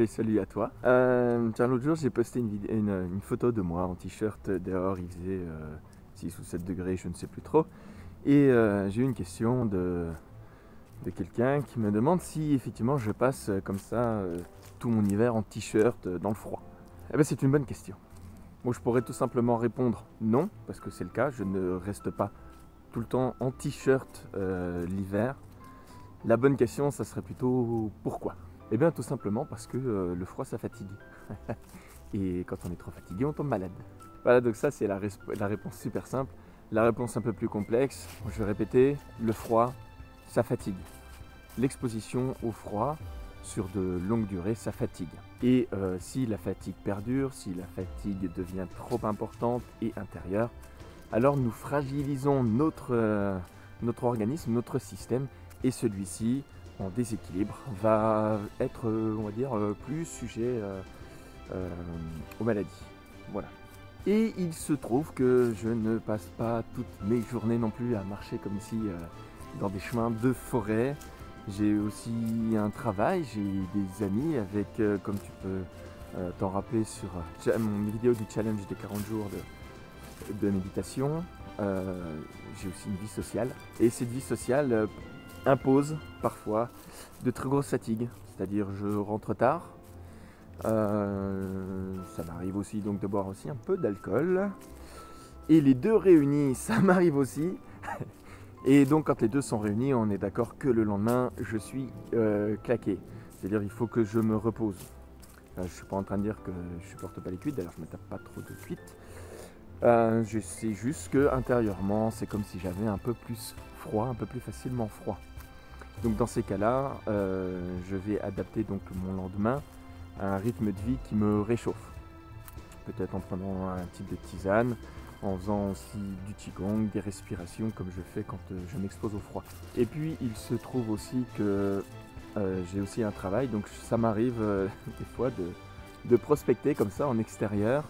Salut à toi. Tiens, l'autre jour j'ai posté une photo de moi en t-shirt dehors, il faisait 6 ou 7 degrés, je ne sais plus trop. Et j'ai eu une question de quelqu'un qui me demande si effectivement je passe comme ça tout mon hiver en t-shirt dans le froid. Eh bien c'est une bonne question. Moi je pourrais tout simplement répondre non, parce que c'est le cas, je ne reste pas tout le temps en t-shirt l'hiver. La bonne question, ça serait plutôt pourquoi? Eh bien tout simplement parce que le froid ça fatigue. Et quand on est trop fatigué, on tombe malade. Voilà, donc ça c'est la réponse super simple. La réponse un peu plus complexe, je vais répéter, le froid, ça fatigue. L'exposition au froid sur de longues durées, ça fatigue. Et si la fatigue perdure, si la fatigue devient trop importante et intérieure, alors nous fragilisons notre organisme, notre système, et celui-ci, en déséquilibre, va être, on va dire, plus sujet aux maladies. Voilà. Et il se trouve que je ne passe pas toutes mes journées non plus à marcher comme ici dans des chemins de forêt. J'ai aussi un travail, j'ai des amis avec, comme tu peux t'en rappeler sur mon vidéo du challenge des 40 jours de méditation. J'ai aussi une vie sociale. Et cette vie sociale impose parfois de très grosses fatigues. C'est-à-dire je rentre tard. Ça m'arrive aussi donc de boire aussi un peu d'alcool. Et les deux réunis, ça m'arrive aussi. Et donc quand les deux sont réunis, on est d'accord que le lendemain, je suis claqué. C'est-à-dire il faut que je me repose. Je ne suis pas en train de dire que je supporte pas les cuites, d'ailleurs je ne me tape pas trop de cuites. Je sais juste que intérieurement, c'est comme si j'avais un peu plus froid, un peu plus facilement froid. Donc dans ces cas-là, je vais adapter donc mon lendemain à un rythme de vie qui me réchauffe. Peut-être en prenant un type de tisane, en faisant aussi du qigong, des respirations comme je fais quand je m'expose au froid. Et puis il se trouve aussi que j'ai aussi un travail, donc ça m'arrive des fois de prospecter comme ça en extérieur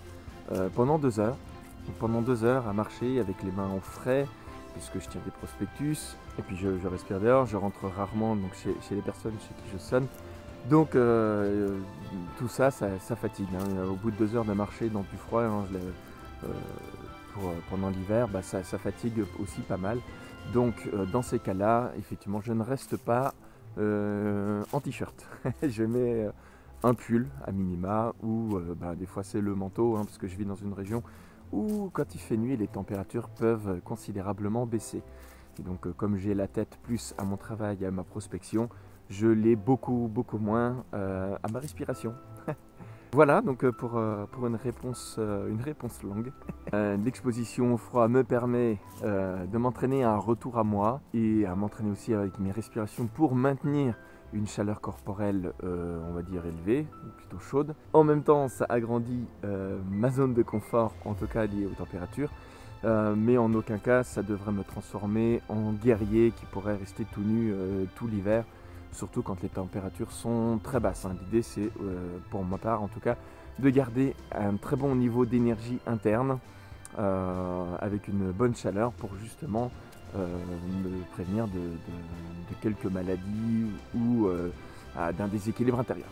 pendant 2 heures. Donc pendant 2 heures à marcher avec les mains au frais, puisque je tiens des prospectus, et puis je respire dehors, je rentre rarement donc chez les personnes chez qui je sonne. Donc tout ça, ça fatigue. Hein. Au bout de 2 heures de marcher dans du froid, hein, pendant l'hiver, bah, ça fatigue aussi pas mal. Donc dans ces cas-là, effectivement, je ne reste pas en t-shirt. Je mets un pull à minima, ou bah, des fois c'est le manteau, hein, parce que je vis dans une région où quand il fait nuit, les températures peuvent considérablement baisser. Et donc comme j'ai la tête plus à mon travail et à ma prospection, je l'ai beaucoup moins à ma respiration. Voilà, donc pour une réponse longue. L'exposition au froid me permet de m'entraîner à un retour à moi et à m'entraîner aussi avec mes respirations pour maintenir une chaleur corporelle, on va dire élevée, plutôt chaude. En même temps, ça agrandit ma zone de confort, en tout cas liée aux températures. Mais en aucun cas, ça devrait me transformer en guerrier qui pourrait rester tout nu tout l'hiver. Surtout quand les températures sont très basses. Hein. L'idée c'est, pour ma part en tout cas, de garder un très bon niveau d'énergie interne avec une bonne chaleur pour justement me prévenir de quelques maladies ou d'un déséquilibre intérieur.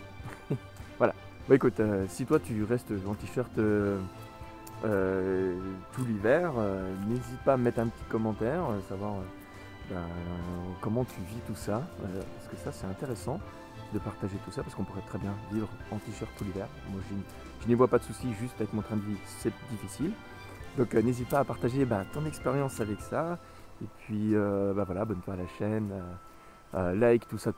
Voilà. Bon, écoute, si toi tu restes en t-shirt tout l'hiver, n'hésite pas à me mettre un petit commentaire, savoir comment tu vis tout ça, parce que ça c'est intéressant de partager tout ça, parce qu'on pourrait très bien vivre en t-shirt tout l'hiver. Moi je n'y vois pas de souci, juste avec mon train de vie c'est difficile. Donc n'hésite pas à partager ton expérience avec ça, et puis voilà, abonne-toi à la chaîne, like tout ça,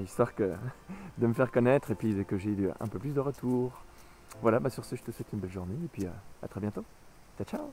histoire de me faire connaître, et puis que j'ai un peu plus de retours. Voilà, sur ce je te souhaite une belle journée, et puis à très bientôt. Ciao ciao.